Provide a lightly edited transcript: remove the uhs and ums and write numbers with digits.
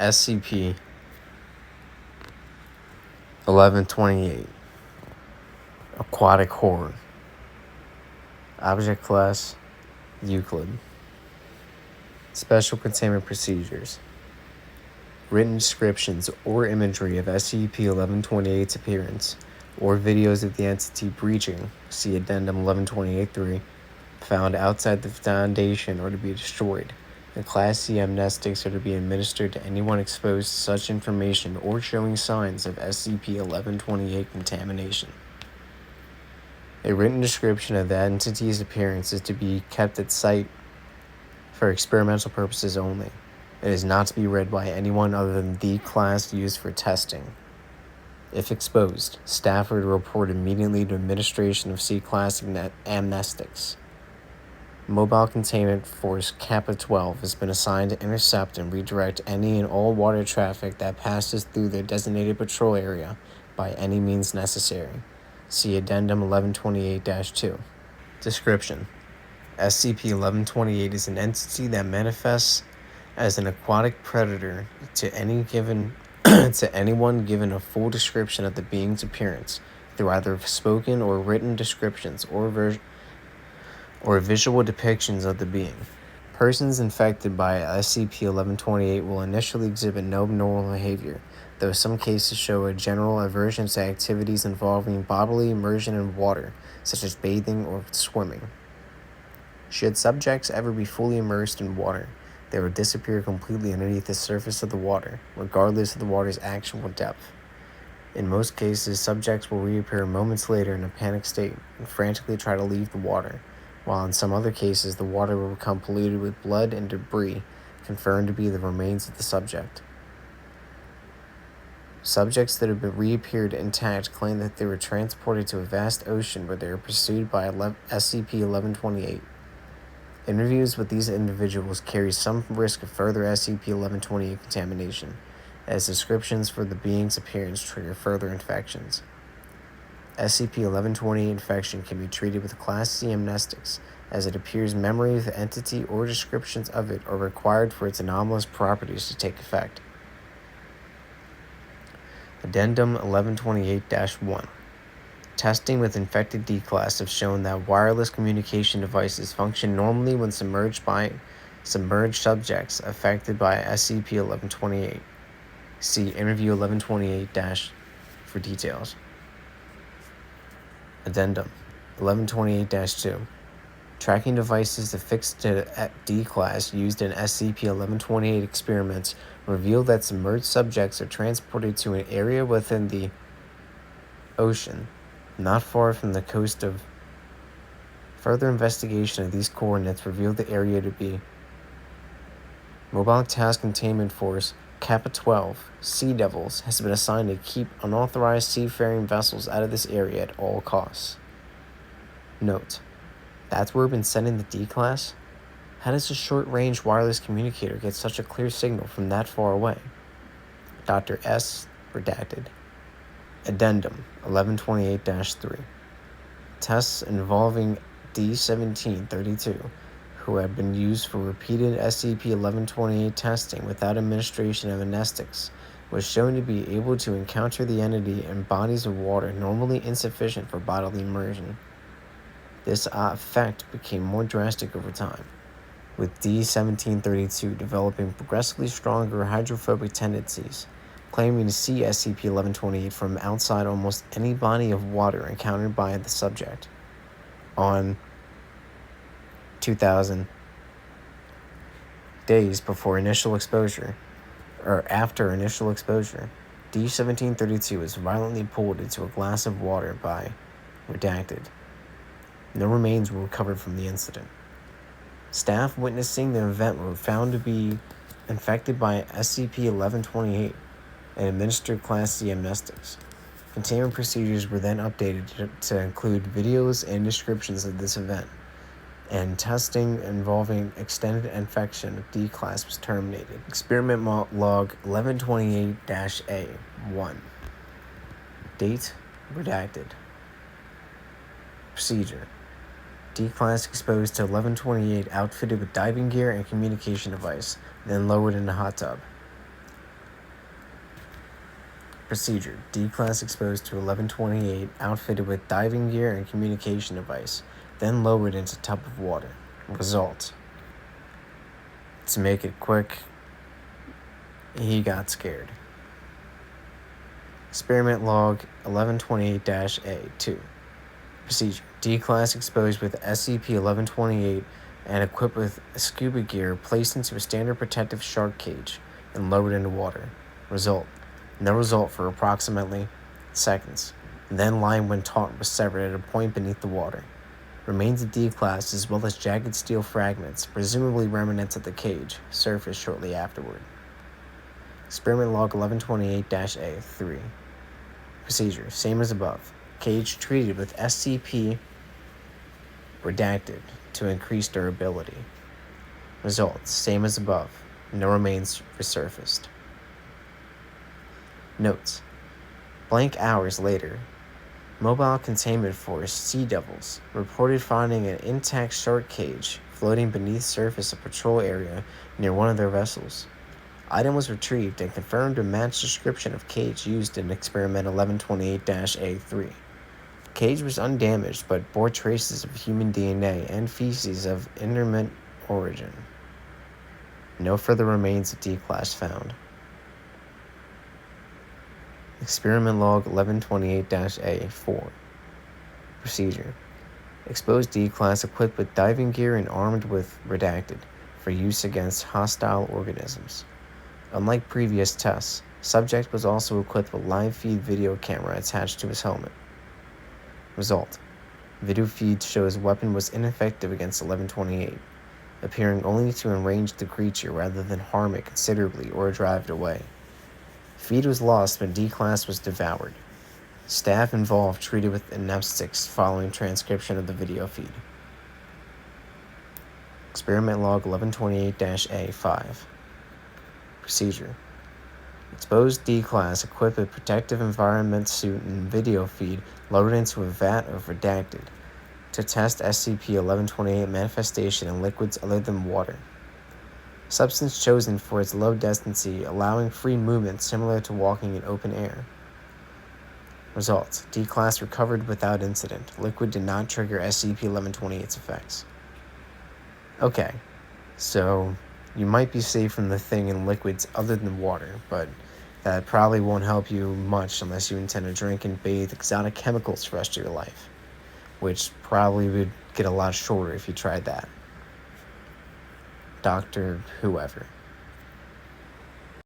SCP-1128 Aquatic Horror. Object Class Euclid. Special Containment Procedures. Written descriptions or imagery of SCP-1128's appearance, or videos of the entity breaching, see Addendum 1128-3, found outside the Foundation are to be destroyed, and Class C amnestics are to be administered to anyone exposed to such information or showing signs of SCP-1128 contamination. A written description of the entity's appearance is to be kept at site for experimental purposes only. It is not to be read by anyone other than the class used for testing. If exposed, staff are to report immediately to administration of C-Class amnestics. Mobile Containment Force Kappa 12 has been assigned to intercept and redirect any and all water traffic that passes through their designated patrol area by any means necessary. See Addendum 1128-2. Description: SCP-1128 is an entity that manifests as an aquatic predator to anyone given a full description of the being's appearance through either spoken or written descriptions or visual depictions of the being. Persons infected by SCP-1128 will initially exhibit no abnormal behavior, though some cases show a general aversion to activities involving bodily immersion in water, such as bathing or swimming. Should subjects ever be fully immersed in water, they will disappear completely underneath the surface of the water, regardless of the water's actual depth. In most cases, subjects will reappear moments later in a panic state and frantically try to leave the water, while in some other cases the water will become polluted with blood and debris, confirmed to be the remains of the subject. Subjects that have been reappeared intact claim that they were transported to a vast ocean where they were pursued by SCP-1128. Interviews with these individuals carry some risk of further SCP-1128 contamination, as descriptions for the being's appearance trigger further infections. SCP-1128 infection can be treated with Class C amnestics, as it appears memory of the entity or descriptions of it are required for its anomalous properties to take effect. Addendum 1128-1. Testing with infected D-Class have shown that wireless communication devices function normally when submerged subjects affected by SCP-1128. See Interview 1128- for details. Addendum 1128-2. Tracking devices affixed to D-Class used in SCP-1128 experiments reveal that submerged subjects are transported to an area within the ocean, not far from the coast of. Further investigation of these coordinates revealed the area to be Mobile Task Containment Force Kappa 12 Sea Devils has been assigned to keep unauthorized seafaring vessels out of this area at all costs. Note: that's where we've been sending the D-Class? How does a short-range wireless communicator get such a clear signal from that far away? Dr. S. Redacted. Addendum 1128-3. Tests involving D-1732, who have been used for repeated SCP-1128 testing without administration of amnestics, was shown to be able to encounter the entity in bodies of water normally insufficient for bodily immersion. This effect became more drastic over time, with D-1732 developing progressively stronger hydrophobic tendencies, claiming to see SCP-1128 from outside almost any body of water encountered by the subject. On 2,000 days before initial exposure, or after initial exposure, D-1732 was violently pulled into a glass of water by Redacted. No remains were recovered from the incident. Staff witnessing the event were found to be infected by SCP-1128 and administered Class C amnestics. Containment procedures were then updated to include videos and descriptions of this event, and testing involving extended infection of D-Class was terminated. Experiment Log 1128-A-1. Date redacted. Procedure: D-Class exposed to 1128 outfitted with diving gear and communication device, then lowered in a hot tub. Procedure: D-Class exposed to 1128, outfitted with diving gear and communication device, then lowered into tub of water. Result: to make it quick, he got scared. Experiment log 1128-A2. Procedure: D-Class exposed with SCP-1128 and equipped with scuba gear placed into a standard protective shark cage and lowered into water. Result: no result for approximately seconds. Then line when taut was severed at a point beneath the water. Remains of D-Class as well as jagged steel fragments, presumably remnants of the cage, surfaced shortly afterward. Experiment log 1128-A3. Procedure: same as above. Cage treated with SCP redacted to increase durability. Results: same as above. No remains resurfaced. Notes: blank hours later, Mobile Containment Force Sea Devils reported finding an intact shark cage floating beneath surface of patrol area near one of their vessels. Item was retrieved and confirmed to match description of cage used in Experiment 1128-A3. Cage was undamaged but bore traces of human DNA and feces of intermittent origin. No further remains of D-Class found. Experiment log 1128-A4. Procedure: exposed D-Class equipped with diving gear and armed with redacted for use against hostile organisms. Unlike previous tests, subject was also equipped with live feed video camera attached to his helmet. Result: video feed shows weapon was ineffective against 1128, appearing only to enrage the creature rather than harm it considerably or drive it away. Feed was lost when D-Class was devoured. Staff involved treated with amnestics following transcription of the video feed. Experiment log 1128-A5. Procedure: exposed D-Class equipped with protective environment suit and video feed loaded into a vat of redacted to test SCP-1128 manifestation in liquids other than water. Substance chosen for its low density, allowing free movement similar to walking in open air. Results: D-Class recovered without incident. Liquid did not trigger SCP-1128's effects. Okay, so you might be safe from the thing in liquids other than water, but that probably won't help you much unless you intend to drink and bathe exotic chemicals for the rest of your life, which probably would get a lot shorter if you tried that. Dr. Whoever.